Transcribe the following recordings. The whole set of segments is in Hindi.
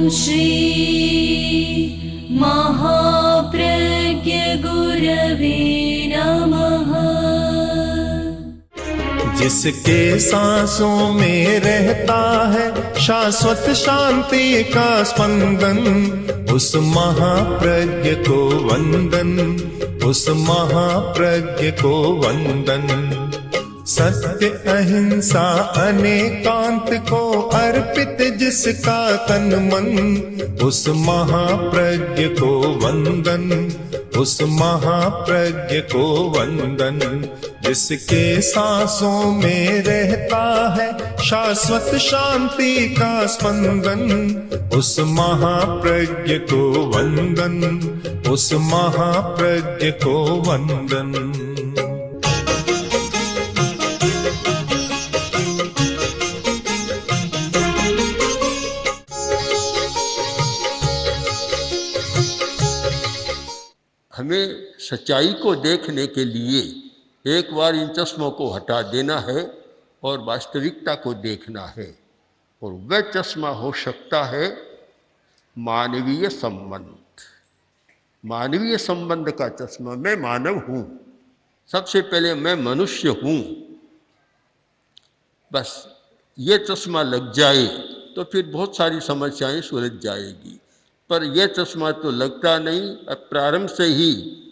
श्री महाप्रज्ञ गुरवे नमः। जिसके सांसों में रहता है शाश्वत शांति का स्पंदन, उस महाप्रज्ञ को वंदन, उस महाप्रज्ञ को वंदन। सत्य अहिंसा अनेकांत को अर्पित जिसका तन मन, उस महाप्रज्ञ को वंदन, उस महाप्रज्ञ को वंदन। जिसके सांसों में रहता है शाश्वत शांति का स्पंदन, उस महाप्रज्ञ को वंदन, उस महाप्रज्ञ को वंदन। हमें सच्चाई को देखने के लिए एक बार इन चश्मों को हटा देना है और वास्तविकता को देखना है, और वह चश्मा हो सकता है मानवीय संबंध। मानवीय संबंध का चश्मा। मैं मानव हूँ, सबसे पहले मैं मनुष्य हूँ। बस ये चश्मा लग जाए तो फिर बहुत सारी समस्याएं सुलझ जाएगी। पर यह चश्मा तो लगता नहीं। अब प्रारंभ से ही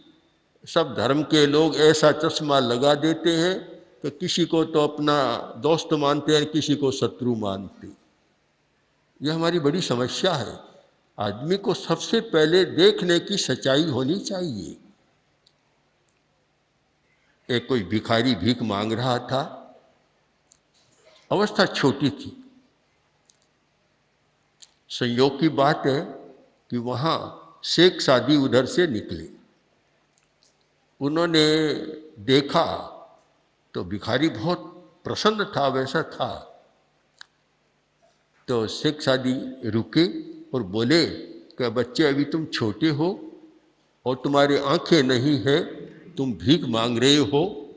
सब धर्म के लोग ऐसा चश्मा लगा देते हैं कि किसी को तो अपना दोस्त मानते हैं, किसी को शत्रु मानते। यह हमारी बड़ी समस्या है। आदमी को सबसे पहले देखने की सच्चाई होनी चाहिए। एक कोई भिखारी भीख मांग रहा था, अवस्था छोटी थी। संयोग की बात है कि वहाँ शेख सादी उधर से निकले। उन्होंने देखा तो भिखारी बहुत प्रसन्न था, वैसा था। तो शेख सादी रुके और बोले कि बच्चे अभी तुम छोटे हो और तुम्हारी आंखें नहीं है, तुम भीख मांग रहे हो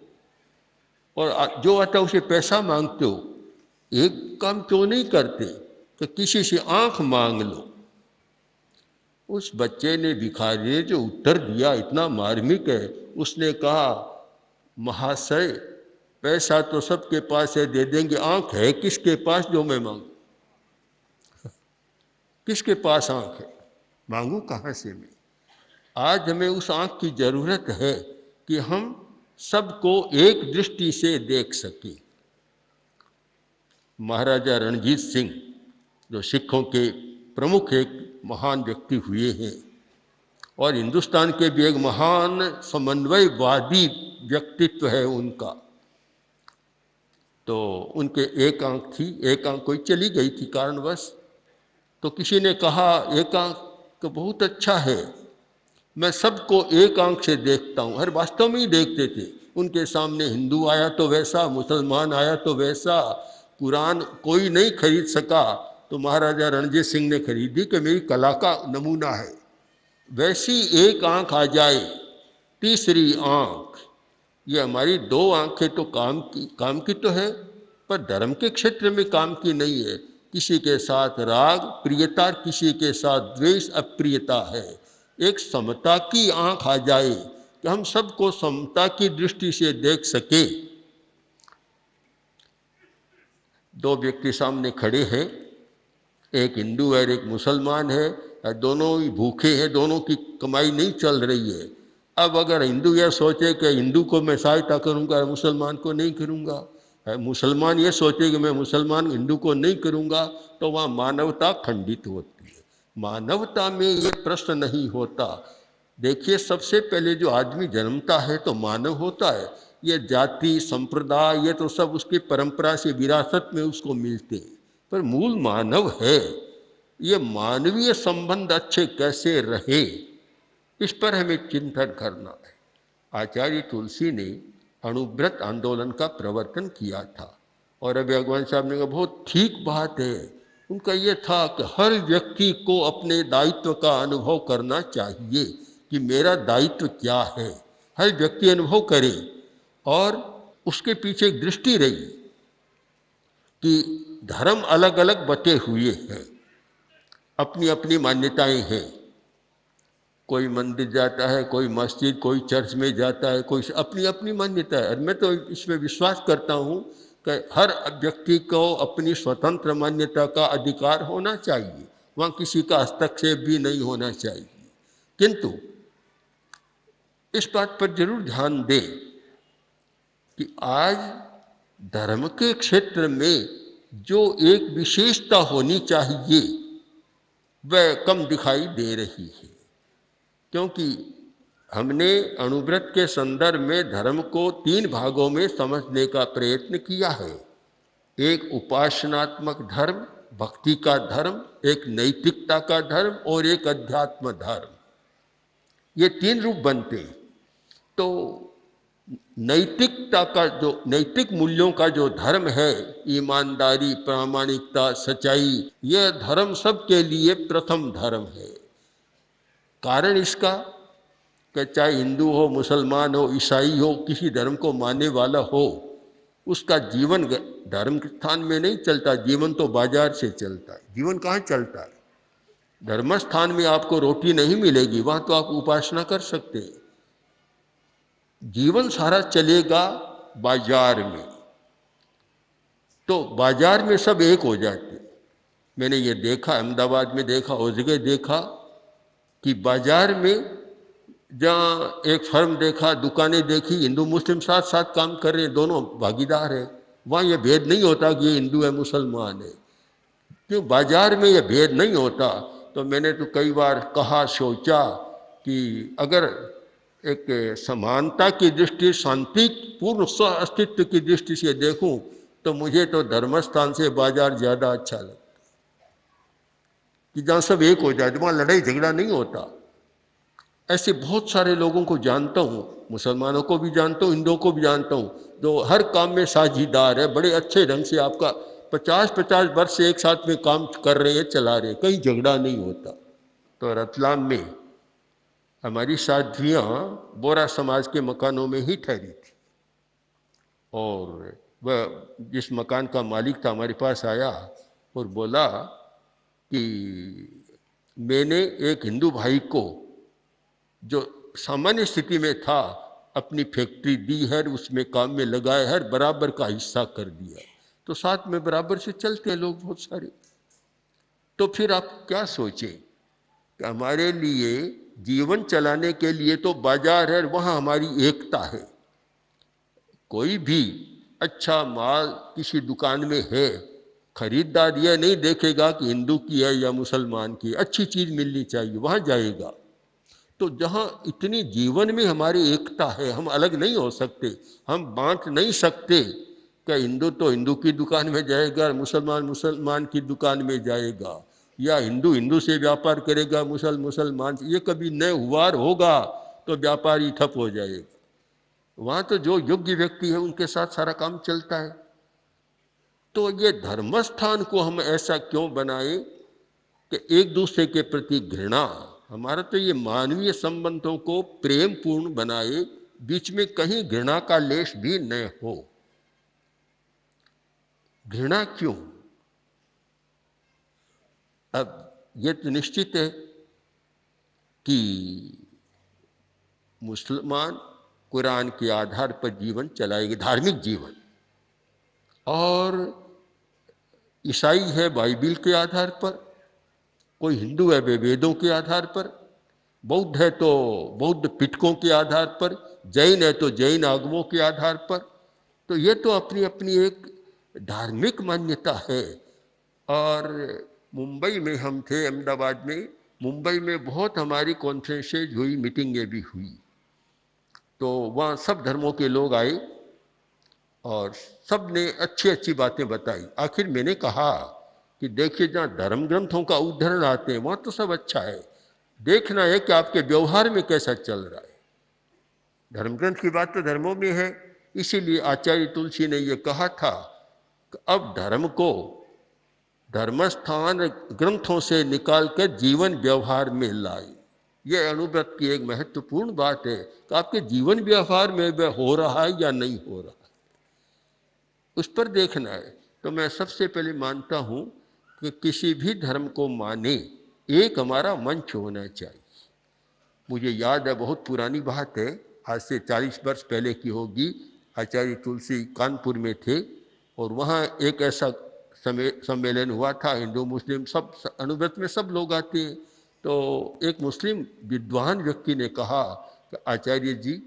और जो आता उसे पैसा मांगते हो। एक काम क्यों नहीं करते कि किसी से आंख मांग लो। उस बच्चे ने, भिखारी ने जो उत्तर दिया इतना मार्मिक है। उसने कहा, महाशय पैसा तो सबके पास है, दे देंगे, आंख है किसके पास जो मैं मांगू? किसके पास आंख है? मांगू कहाँ से मैं? आज हमें उस आंख की जरूरत है कि हम सबको एक दृष्टि से देख सके। महाराजा रणजीत सिंह जो सिखों के प्रमुख एक महान व्यक्ति हुए हैं और हिंदुस्तान के भी एक महान समन्वयवादी व्यक्तित्व है उनका। तो उनके एक आंख थी, एक आंख कोई चली गई थी कारणवश। तो किसी ने कहा, एक आंख तो बहुत अच्छा है, मैं सबको एक आंख से देखता हूँ। हर वास्तव में ही देखते थे। उनके सामने हिंदू आया तो वैसा, मुसलमान आया तो वैसा। कुरान कोई नहीं खरीद सका तो महाराजा रणजीत सिंह ने खरीदी कि मेरी कला का नमूना है। वैसी एक आंख आ जाए, तीसरी आंख। ये हमारी दो आंखें तो काम की तो है, पर धर्म के क्षेत्र में काम की नहीं है। किसी के साथ राग प्रियता, किसी के साथ द्वेष अप्रियता है। एक समता की आंख आ जाए कि हम सबको समता की दृष्टि से देख सके। दो व्यक्ति सामने खड़े हैं, एक हिंदू है और एक मुसलमान है। दोनों ही भूखे हैं, दोनों की कमाई नहीं चल रही है। अब अगर हिंदू यह सोचे कि हिंदू को मैं सहायता करूंगा, मुसलमान को नहीं करूंगा, मुसलमान ये सोचे कि मैं मुसलमान हिंदू को नहीं करूंगा, तो वहाँ मानवता खंडित होती है। मानवता में ये प्रश्न नहीं होता। देखिए, सबसे पहले जो आदमी जन्मता है तो मानव होता है। ये जाति संप्रदाय ये तो सब उसकी परंपरा से विरासत में उसको मिलते हैं, पर मूल मानव है। ये मानवीय संबंध अच्छे कैसे रहे, इस पर हमें चिंतन करना है। आचार्य तुलसी ने अणुव्रत आंदोलन का प्रवर्तन किया था और अभी भगवान साहब ने कहा बहुत ठीक बात है। उनका ये था कि हर व्यक्ति को अपने दायित्व का अनुभव करना चाहिए कि मेरा दायित्व क्या है। हर व्यक्ति अनुभव करे और उसके पीछे एक दृष्टि रही कि धर्म अलग अलग बटे हुए हैं अपनी अपनी मान्यताएं हैं। कोई मंदिर जाता है, कोई मस्जिद, कोई चर्च में जाता है, कोई अपनी अपनी मान्यता है। और मैं तो इसमें विश्वास करता हूँ कि हर व्यक्ति को अपनी स्वतंत्र मान्यता का अधिकार होना चाहिए, वहाँ किसी का हस्तक्षेप भी नहीं होना चाहिए। किंतु इस बात पर जरूर ध्यान दें कि आज धर्म के क्षेत्र में जो एक विशेषता होनी चाहिए वह कम दिखाई दे रही है, क्योंकि हमने अणुव्रत के संदर्भ में धर्म को 3 भागों में समझने का प्रयत्न किया है। एक उपासनात्मक धर्म, भक्ति का धर्म, एक नैतिकता का धर्म और एक अध्यात्म धर्म। ये 3 रूप बनते हैं। तो नैतिकता का जो नैतिक मूल्यों का जो धर्म है, ईमानदारी, प्रामाणिकता, सच्चाई, यह धर्म सबके लिए प्रथम धर्म है। कारण इसका कि चाहे हिंदू हो, मुसलमान हो, ईसाई हो, किसी धर्म को मानने वाला हो, उसका जीवन धर्म के स्थान में नहीं चलता, जीवन तो बाजार से चलता है। जीवन कहाँ चलता है? धर्म स्थान में आपको रोटी नहीं मिलेगी, वहाँ तो आप उपासना कर सकते हैं। जीवन सारा चलेगा बाजार में, तो बाजार में सब एक हो जाते। मैंने ये देखा, अहमदाबाद में देखा, उस जगह देखा कि बाजार में जहाँ एक फर्म देखा, दुकानें देखी, हिंदू मुस्लिम साथ साथ काम कर रहे हैं, दोनों भागीदार हैं। वहाँ ये भेद नहीं होता कि ये हिंदू है, मुसलमान है। क्यों? बाजार में ये भेद नहीं होता। तो मैंने तो कई बार कहा, सोचा कि अगर एक समानता की दृष्टि, शांतिपूर्ण स्व अस्तित्व की दृष्टि से देखूं, तो मुझे तो धर्मस्थान से बाजार ज़्यादा अच्छा लगता, कि जहाँ सब एक हो जाए, वहाँ लड़ाई झगड़ा नहीं होता। ऐसे बहुत सारे लोगों को जानता हूँ, मुसलमानों को भी जानता हूँ, हिंदुओं को भी जानता हूँ, जो हर काम में साझीदार है, बड़े अच्छे ढंग से आपका 50-50 वर्ष से एक साथ में काम कर रहे हैं, चला रहे हैं, कहीं झगड़ा नहीं होता। तो रतलाम में हमारी साध्वियाँ बोरा समाज के मकानों में ही ठहरी थी, और वह जिस मकान का मालिक था हमारे पास आया और बोला कि मैंने एक हिंदू भाई को, जो सामान्य स्थिति में था, अपनी फैक्ट्री दी है, उसमें काम में लगाया है, बराबर का हिस्सा कर दिया। तो साथ में बराबर से चलते हैं लोग बहुत सारे। तो फिर आप क्या सोचें कि हमारे लिए जीवन चलाने के लिए तो बाजार है, वहाँ हमारी एकता है। कोई भी अच्छा माल किसी दुकान में है, खरीदार यह नहीं देखेगा कि हिंदू की है या मुसलमान की, अच्छी चीज़ मिलनी चाहिए, वहाँ जाएगा। तो जहाँ इतनी जीवन में हमारी एकता है, हम अलग नहीं हो सकते, हम बांट नहीं सकते कि हिंदू तो हिंदू की दुकान में जाएगा, मुसलमान मुसलमान की दुकान में जाएगा, या हिंदू हिंदू से व्यापार करेगा, मुसलमान से। ये कभी न हुआ होगा तो व्यापार ही ठप हो जाएगा। वहाँ तो जो योग्य व्यक्ति है उनके साथ सारा काम चलता है। तो ये धर्मस्थान को हम ऐसा क्यों बनाए कि एक दूसरे के प्रति घृणा, हमारा तो ये मानवीय संबंधों को प्रेम पूर्ण बनाए, बीच में कहीं घृणा का लेश भी न हो। घृणा क्यों? अब ये तो निश्चित है कि मुसलमान कुरान के आधार पर जीवन चलाएंगे, धार्मिक जीवन, और ईसाई है बाइबिल के आधार पर, कोई हिंदू है वेदों के आधार पर, बौद्ध है तो बौद्ध पिटकों के आधार पर, जैन है तो जैन आगमों के आधार पर। तो ये तो अपनी अपनी एक धार्मिक मान्यता है। और मुंबई में हम थे, अहमदाबाद में, मुंबई में बहुत हमारी कॉन्फ्रेंसेज हुई, मीटिंगें भी हुई। तो वहाँ सब धर्मों के लोग आए और सब ने अच्छी अच्छी बातें बताई। आखिर मैंने कहा कि देखिए, जहाँ धर्म ग्रंथों का उद्धरण आते हैं वहाँ तो सब अच्छा है, देखना है कि आपके व्यवहार में कैसा चल रहा है। धर्म ग्रंथ की बात तो धर्मों में है, इसीलिए आचार्य तुलसी ने ये कहा था कि अब धर्म को धर्मस्थान ग्रंथों से निकालकर जीवन व्यवहार में लाए। यह अणुव्रत की एक महत्वपूर्ण बात है कि आपके जीवन व्यवहार में वह हो रहा है या नहीं हो रहा है, उस पर देखना है। तो मैं सबसे पहले मानता हूँ कि किसी भी धर्म को माने एक हमारा मंच होना चाहिए। मुझे याद है, बहुत पुरानी बात है, आज से 40 वर्ष पहले की होगी। आचार्य तुलसी कानपुर में थे और वहाँ एक ऐसा सम्मेलन हुआ था, हिंदू मुस्लिम सब अनुव्रत में सब लोग आते हैं। तो एक मुस्लिम विद्वान व्यक्ति ने कहा कि आचार्य जी,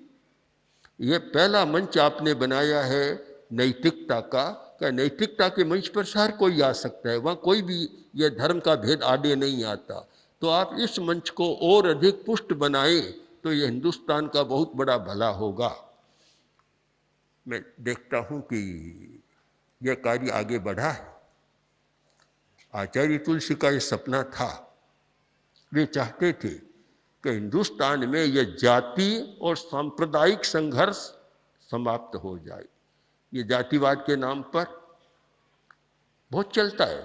ये पहला मंच आपने बनाया है नैतिकता का। नैतिकता के मंच पर हर कोई आ सकता है, वहाँ कोई भी ये धर्म का भेद आड़े नहीं आता। तो आप इस मंच को और अधिक पुष्ट बनाएं तो ये हिंदुस्तान का बहुत बड़ा भला होगा। मैं देखता हूँ कि यह कार्य आगे बढ़ा है। आचार्य तुलसी का ये सपना था, वे चाहते थे कि हिंदुस्तान में यह जाति और सांप्रदायिक संघर्ष समाप्त हो जाए। ये जातिवाद के नाम पर बहुत चलता है।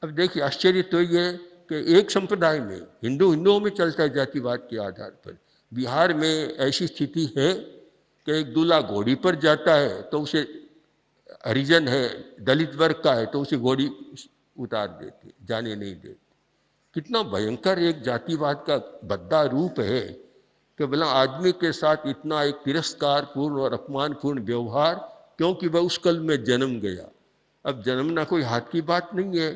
अब देखिए, आश्चर्य तो ये है कि एक संप्रदाय में हिंदुओं में चलता है जातिवाद के आधार पर। बिहार में ऐसी स्थिति है कि एक दूल्हा घोड़ी पर जाता है तो उसे हरिजन है, दलित वर्ग का है, तो उसे घोड़ी उतार देते, जाने नहीं देते। कितना भयंकर एक जातिवाद का भद्दा रूप है कि भला आदमी के साथ इतना एक तिरस्कारपूर्ण और अपमानपूर्ण व्यवहार, क्योंकि वह उस कल में जन्म गया। अब जन्मना कोई हाथ की बात नहीं है।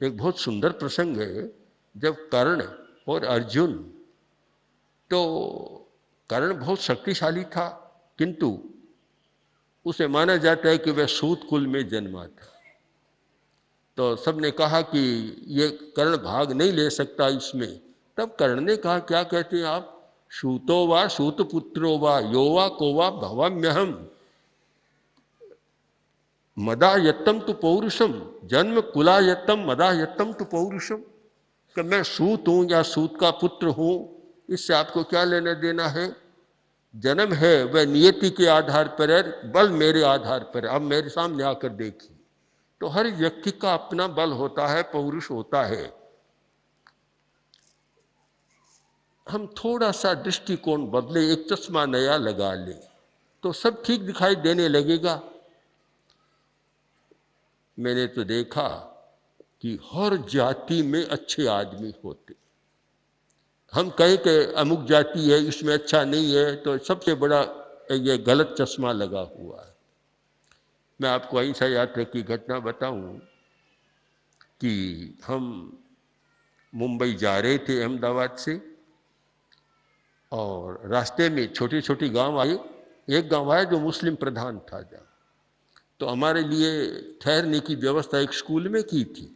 एक बहुत सुंदर प्रसंग है, जब कर्ण और अर्जुन, तो कर्ण बहुत शक्तिशाली था, किंतु उसे माना जाता है कि वह सूत कुल में जन्मा था। तो सबने कहा कि ये कर्ण भाग नहीं ले सकता इसमें। तब कर्ण ने कहा, क्या कहते हैं आप, सूतो वा सूत पुत्रो वा यो वा को वा भवाम्यहम मदा यत्तम तु पौरुषम जन्म कुला यत्तम मदा यत्तम तु पौरुषम। कि मैं सूत हूँ या सूत का पुत्र हूँ, इससे आपको क्या लेना देना है। जन्म है वह नियति के आधार पर है, बल मेरे आधार पर है। अब मेरे सामने आकर देखिए, तो हर व्यक्ति का अपना बल होता है, पौरुष होता है। हम थोड़ा सा दृष्टिकोण बदले, एक चश्मा नया लगा ले तो सब ठीक दिखाई देने लगेगा। मैंने तो देखा कि हर जाति में अच्छे आदमी होते। हम कहें कि अमुक जाति है इसमें अच्छा नहीं है, तो सबसे बड़ा ये गलत चश्मा लगा हुआ है। मैं आपको अहिंसा यात्रा की घटना बताऊं कि हम मुंबई जा रहे थे अहमदाबाद से, और रास्ते में छोटे छोटे गांव आए। एक गांव आया जो मुस्लिम प्रधान था जहाँ, तो हमारे लिए ठहरने की व्यवस्था एक स्कूल में की थी।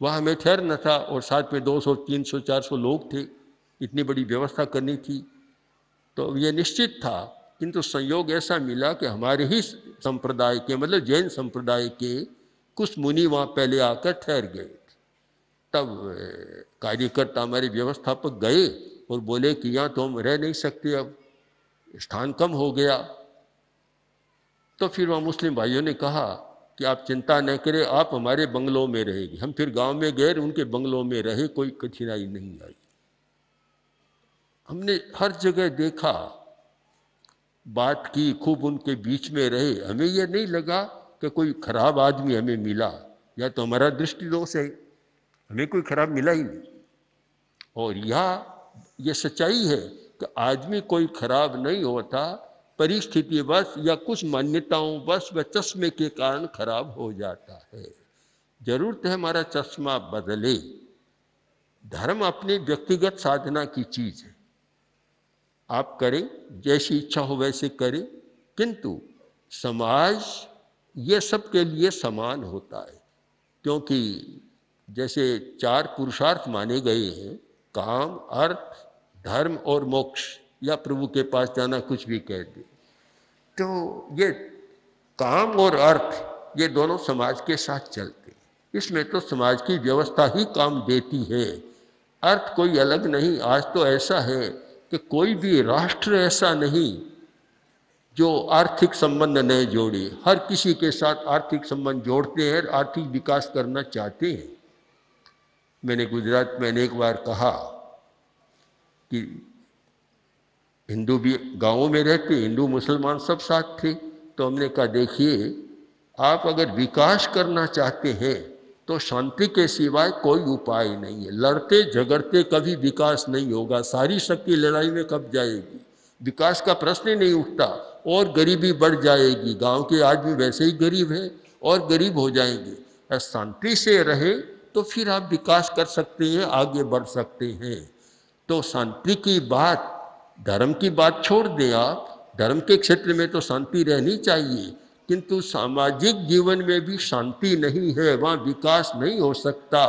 वहाँ हमें ठहरना था और साथ में 200, 300, 400 लोग थे, इतनी बड़ी व्यवस्था करनी थी। तो ये निश्चित था, किंतु संयोग ऐसा मिला कि हमारे ही संप्रदाय के, मतलब जैन संप्रदाय के कुछ मुनि वहाँ पहले आकर ठहर गए थे। तब कार्यकर्ता हमारे व्यवस्थापक गए और बोले कि यहाँ तो हम रह नहीं सकते, अब स्थान कम हो गया। तो फिर वहाँ मुस्लिम भाइयों ने कहा कि आप चिंता न करें, आप हमारे बंगलों में रहेंगे। हम फिर गांव में गए, उनके बंगलों में रहे, कोई कठिनाई नहीं आई। हमने हर जगह देखा, बात की, खूब उनके बीच में रहे। हमें यह नहीं लगा कि कोई खराब आदमी हमें मिला, या तो हमारा दृष्टि दोष है, हमें कोई खराब मिला ही नहीं। और ये सच्चाई है कि आदमी कोई खराब नहीं होता, परिस्थिति बस या कुछ मान्यताओं बस व चश्मे के कारण खराब हो जाता है। जरूरत है हमारा चश्मा बदले। धर्म अपनी व्यक्तिगत साधना की चीज है, आप करें, जैसी इच्छा हो वैसे करें, किंतु समाज ये सबके लिए समान होता है। क्योंकि जैसे 4 पुरुषार्थ माने गए हैं, काम, अर्थ, धर्म और मोक्ष, या प्रभु के पास जाना, कुछ भी कह दे। तो ये काम और अर्थ ये दोनों समाज के साथ चलते हैं। इसमें तो समाज की व्यवस्था ही काम देती है, अर्थ कोई अलग नहीं। आज तो ऐसा है कि कोई भी राष्ट्र ऐसा नहीं जो आर्थिक संबंध न जोड़े। हर किसी के साथ आर्थिक संबंध जोड़ते हैं, आर्थिक विकास करना चाहते हैं। मैंने गुजरात में अनेक बार कहा कि हिंदू भी गांवों में रहते, हिंदू मुसलमान सब साथ थे। तो हमने कहा, देखिए, आप अगर विकास करना चाहते हैं तो शांति के सिवाय कोई उपाय नहीं है। लड़ते झगड़ते कभी विकास नहीं होगा। सारी शक्ति लड़ाई में कब जाएगी? विकास का प्रश्न ही नहीं उठता और गरीबी बढ़ जाएगी। गांव के आदमी वैसे ही गरीब है और गरीब हो जाएंगे। शांति से रहे तो फिर आप विकास कर सकते हैं, आगे बढ़ सकते हैं। तो शांति की बात, धर्म की बात छोड़ दें आप। धर्म के क्षेत्र में तो शांति रहनी चाहिए, किंतु सामाजिक जीवन में भी शांति नहीं है, वहाँ विकास नहीं हो सकता।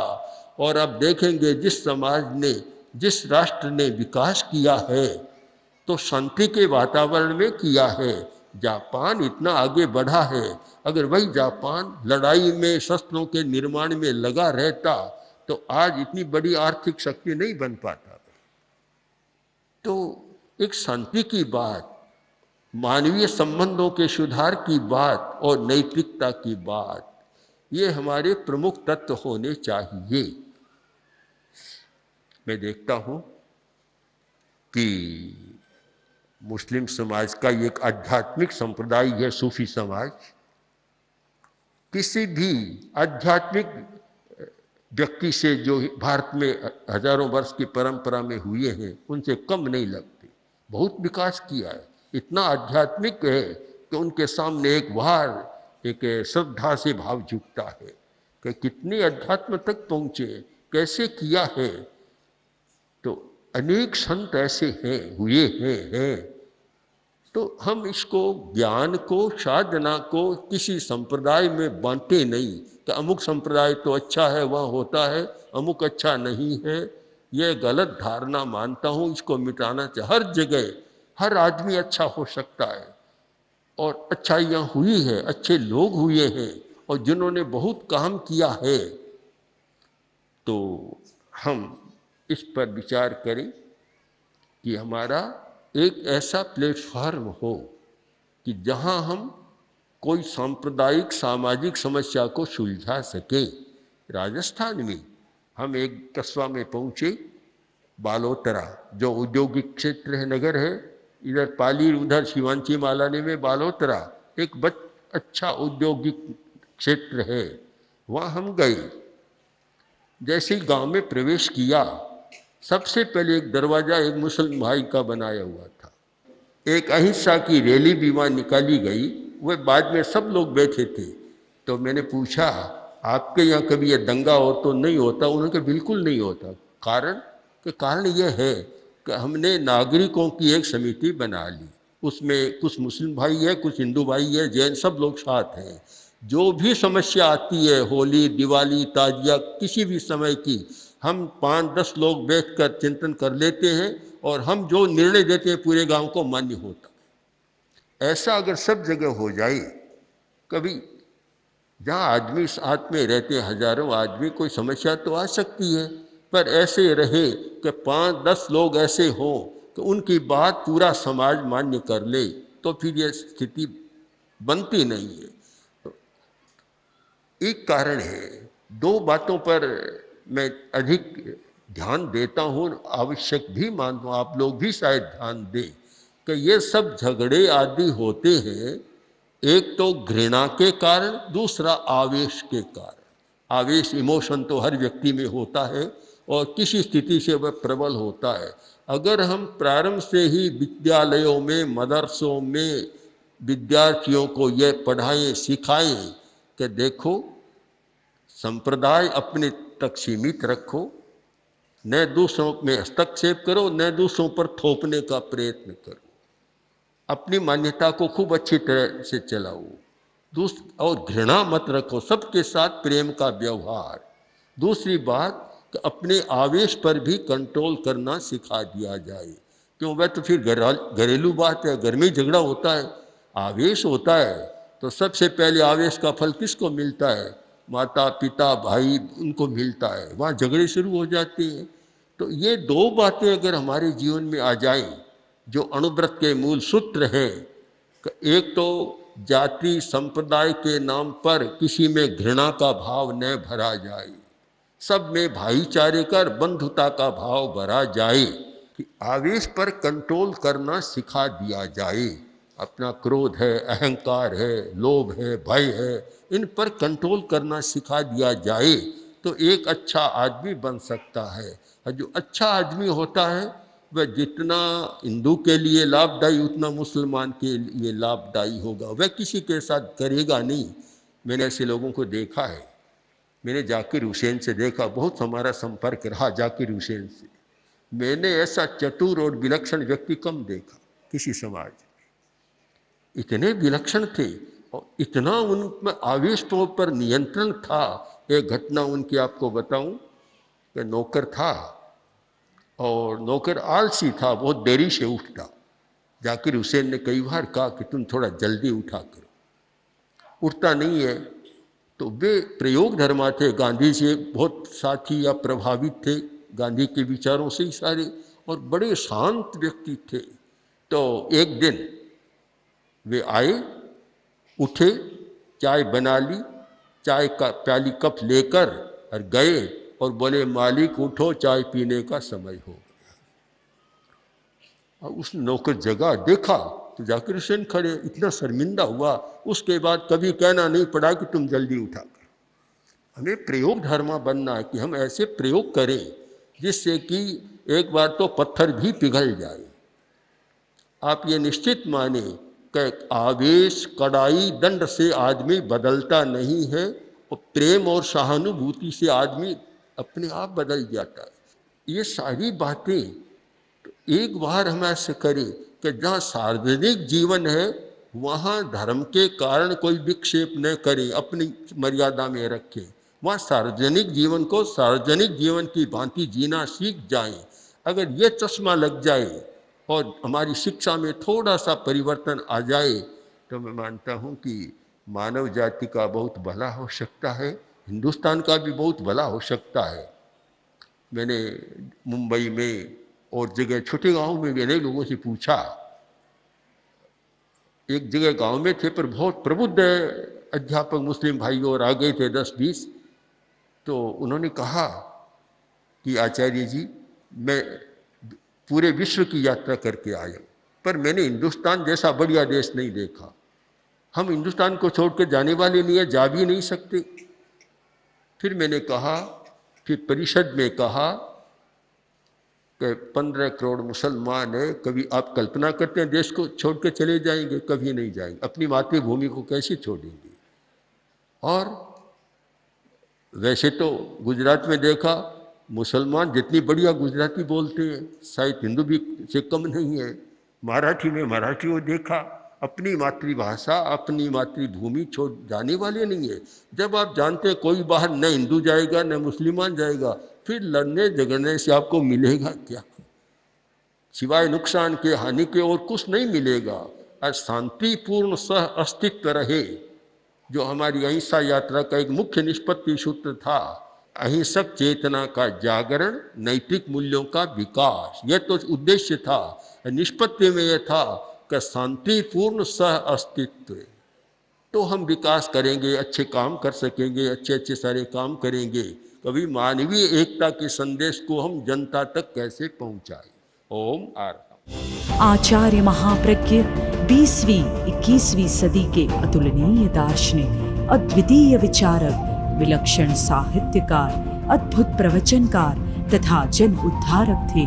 और अब देखेंगे जिस समाज ने, जिस राष्ट्र ने विकास किया है तो शांति के वातावरण में किया है। जापान इतना आगे बढ़ा है, अगर वही जापान लड़ाई में, शस्त्रों के निर्माण में लगा रहता तो आज इतनी बड़ी आर्थिक शक्ति नहीं बन पाता। तो एक शांति की बात, मानवीय संबंधों के सुधार की बात और नैतिकता की बात, ये हमारे प्रमुख तत्व होने चाहिए। मैं देखता हूँ कि मुस्लिम समाज का एक आध्यात्मिक संप्रदाय है सूफी समाज। किसी भी आध्यात्मिक व्यक्ति से जो भारत में हजारों वर्ष की परंपरा में हुए हैं उनसे कम नहीं लगते। बहुत विकास किया है, इतना आध्यात्मिक है कि उनके सामने एक वार, एक श्रद्धा से भाव झुकता है कि कितने अध्यात्म तक पहुँचे, कैसे किया है। तो अनेक संत ऐसे हैं, हुए हैं। तो हम इसको, ज्ञान को, साधना को किसी संप्रदाय में बांटे नहीं कि अमुक संप्रदाय तो अच्छा है, वहाँ होता है, अमुक अच्छा नहीं है। यह गलत धारणा मानता हूँ, इसको मिटाना चाहिए। हर जगह हर आदमी अच्छा हो सकता है और अच्छाइयाँ हुई है, अच्छे लोग हुए हैं और जिन्होंने बहुत काम किया है। तो हम इस पर विचार करें कि हमारा एक ऐसा प्लेटफॉर्म हो कि जहां हम कोई सांप्रदायिक सामाजिक समस्या को सुलझा सकें। राजस्थान में हम एक कस्बा में पहुंचे, बालोतरा, जो औद्योगिक क्षेत्र है, नगर है, इधर पाली, उधर शिवांची मालानी में बालोतरा एक अच्छा औद्योगिक क्षेत्र है। वहाँ हम गए। जैसे ही गांव में प्रवेश किया, सबसे पहले एक दरवाज़ा एक मुसलमान भाई का बनाया हुआ था। एक अहिंसा की रैली भी वहाँ निकाली गई, वह बाद में सब लोग बैठे थे। तो मैंने पूछा, आपके यहाँ कभी ये दंगा हो तो नहीं होता? उन्होंने कहा बिल्कुल नहीं होता। कारण यह है कि हमने नागरिकों की एक समिति बना ली, उसमें कुछ मुस्लिम भाई है, कुछ हिंदू भाई है, जैन, सब लोग साथ हैं। जो भी समस्या आती है, होली, दिवाली, ताजिया, किसी भी समय की, हम 5-10 लोग बैठकर चिंतन कर लेते हैं और हम जो निर्णय देते हैं पूरे गांव को मान्य होता है। ऐसा अगर सब जगह हो जाए, कभी जहाँ आदमी साथ में रहते हैं, हजारों आदमी, कोई समस्या तो आ सकती है, पर ऐसे रहे कि 5-10 लोग ऐसे हों कि उनकी बात पूरा समाज मान्य कर ले, तो फिर यह स्थिति बनती नहीं है। एक कारण है, दो बातों पर मैं अधिक ध्यान देता हूँ, आवश्यक भी मानता हूँ, आप लोग भी शायद ध्यान दें कि ये सब झगड़े आदि होते हैं, एक तो घृणा के कारण, दूसरा आवेश के कारण। आवेश, इमोशन तो हर व्यक्ति में होता है और किसी स्थिति से वह प्रबल होता है। अगर हम प्रारंभ से ही विद्यालयों में, मदरसों में विद्यार्थियों को यह पढ़ाएं, सिखाएं कि देखो, संप्रदाय अपने तक सीमित रखो, न दूसरों में हस्तक्षेप करो, न दूसरों पर थोपने का प्रयत्न करो, अपनी मान्यता को खूब अच्छी तरह से चलाओ, और घृणा मत रखो, सबके साथ प्रेम का व्यवहार। दूसरी बात कि अपने आवेश पर भी कंट्रोल करना सिखा दिया जाए, क्यों? वह तो फिर घरेलू बात है, घर में झगड़ा होता है, आवेश होता है, तो सबसे पहले आवेश का फल किसको मिलता है? माता पिता भाई, उनको मिलता है, वहाँ झगड़े शुरू हो जाते हैं। तो ये दो बातें अगर हमारे जीवन में आ जाएं, जो अणुव्रत के मूल सूत्र हैं, एक तो जाति संप्रदाय के नाम पर किसी में घृणा का भाव न भरा जाए, सब में भाईचारे का, बंधुता का भाव भरा जाए, कि आवेश पर कंट्रोल करना सिखा दिया जाए। अपना क्रोध है, अहंकार है, लोभ है, भय है, इन पर कंट्रोल करना सिखा दिया जाए तो एक अच्छा आदमी बन सकता है। और जो अच्छा आदमी होता है वह जितना हिंदू के लिए लाभदायी उतना मुसलमान के लिए लाभदायी होगा। वह किसी के साथ करेगा नहीं। मैंने ऐसे लोगों को देखा है। मैंने जाकिर हुसैन से देखा, बहुत हमारा संपर्क रहा जाकिर हुसैन से। मैंने ऐसा चतुर और विलक्षण व्यक्ति कम देखा किसी समाज। इतने विलक्षण थे और इतना उनमें आवेश पर नियंत्रण था। एक घटना उनकी आपको बताऊं कि नौकर था और नौकर आलसी था, बहुत देरी से उठता। जाकिर हुसैन ने कई बार कहा कि तुम थोड़ा जल्दी उठा करो, उठता नहीं है। तो वे प्रयोग धर्मा थे, गांधी से बहुत साथी या प्रभावित थे, गांधी के विचारों से ही सारे, और बड़े शांत व्यक्ति थे। तो एक दिन वे आए, उठे, चाय बना ली, चाय का प्याली कप लेकर और गए और बोले मालिक उठो, चाय पीने का समय हो गया। और उस नौकर जगह देखा तो जाकिर हुसैन खड़े, इतना शर्मिंदा हुआ। उसके बाद कभी कहना नहीं पड़ा कि तुम जल्दी उठा कर। हमें प्रयोग धर्मा बनना है कि हम ऐसे प्रयोग करें जिससे कि एक बार तो पत्थर भी पिघल जाए। आप ये निश्चित माने कि आवेश, कड़ाई, दंड से आदमी बदलता नहीं है, और प्रेम और सहानुभूति से आदमी अपने आप बदल जाता है। ये सारी बातें एक बार हम ऐसे करें कि जहाँ सार्वजनिक जीवन है वहाँ धर्म के कारण कोई विक्षेप न करें, अपनी मर्यादा में रखें। वहाँ सार्वजनिक जीवन को सार्वजनिक जीवन की भांति जीना सीख जाएं। अगर ये चश्मा लग जाए और हमारी शिक्षा में थोड़ा सा परिवर्तन आ जाए तो मैं मानता हूँ कि मानव जाति का बहुत भला हो सकता है, हिंदुस्तान का भी बहुत भला हो सकता है। मैंने मुंबई में और जगह छोटे गांव में मैंने लोगों से पूछा, एक जगह गांव में थे पर बहुत प्रबुद्ध अध्यापक मुस्लिम भाई और आ गए थे 10-20। तो उन्होंने कहा कि आचार्य जी मैं पूरे विश्व की यात्रा करके आया पर मैंने हिंदुस्तान जैसा बढ़िया देश नहीं देखा। हम हिंदुस्तान को छोड़ के जाने वाले नहीं है, जा भी नहीं सकते। फिर मैंने कहा, फिर परिषद में कहा कि 15 करोड़ मुसलमान है, कभी आप कल्पना करते हैं देश को छोड़ के चले जाएंगे? कभी नहीं जाएंगे। अपनी मातृभूमि को कैसे छोड़ेंगे? और वैसे तो गुजरात में देखा, मुसलमान जितनी बढ़िया गुजराती बोलते हैं, शायद हिंदू भी से कम नहीं है। मराठी में मराठी को देखा, अपनी मातृभाषा, अपनी मातृभूमि छोड़ जाने वाले नहीं है। जब आप जानते हैं कोई बाहर न हिंदू जाएगा न मुसलमान जाएगा, फिर लड़ने झगड़ने से आपको मिलेगा क्या? सिवाय नुकसान के, हानि के और कुछ नहीं मिलेगा। और शांतिपूर्ण सह अस्तित्व रहे, जो हमारी अहिंसा यात्रा का एक मुख्य निष्पत्ति सूत्र था। अहिंसक चेतना का जागरण, नैतिक मूल्यों का विकास, यह तो उद्देश्य था। निष्पत्ति में यह था कि शांतिपूर्ण सह अस्तित्व, तो हम विकास करेंगे, अच्छे काम कर सकेंगे, अच्छे अच्छे सारे काम करेंगे। कभी मानवीय एकता के संदेश को हम जनता तक कैसे पहुंचाएं? ओम आर्य। आचार्य महाप्रज्ञ 20वीं 21वीं सदी के अतुलनीय दार्शनिक, अद्वितीय विचारक, विलक्षण साहित्यकार, अद्भुत प्रवचनकार तथा जन उद्धारक थे।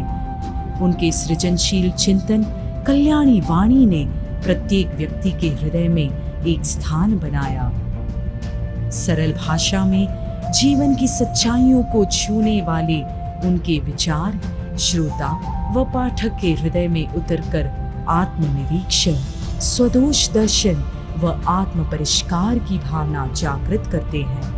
उनके सृजनशील चिंतन कल्याणी वाणी ने प्रत्येक व्यक्ति के हृदय में एक स्थान बनाया। सरल भाषा में जीवन की सच्चाइयों को छूने वाले उनके विचार श्रोता व पाठक के हृदय में उतरकर आत्मनिरीक्षण, स्वदोष दर्शन व आत्म परिष्कार की भावना जागृत करते हैं।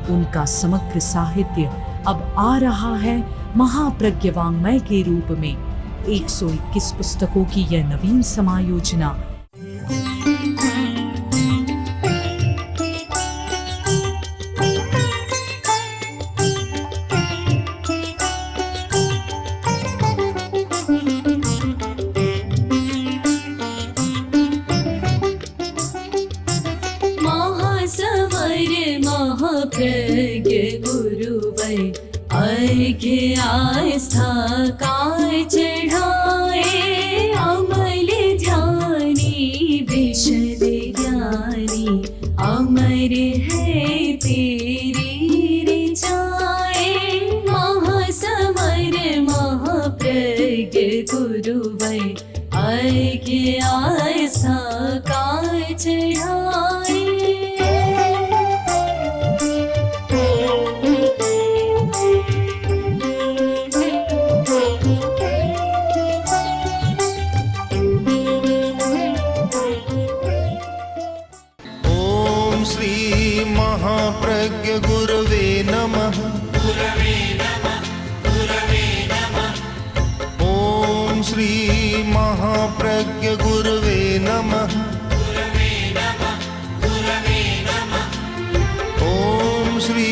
उनका समग्र साहित्य अब आ रहा है महाप्रज्ञ वाङ्मय के रूप में। 121 पुस्तकों की यह नवीन समायोजना महाप्रज्ञ गुरुवर अर्घ्य आस्था काय चढ़ाए, अमल ध्यानी गुरुवै अर्घ्य आस्था काय चढ़ाए। ओम श्री महाप्रज्ञ गुरवे नमः। ओम श्री महाप्रज्ञ गुरवे नमः। ओम श्री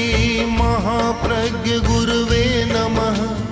महाप्रज्ञ गुरवे नमः।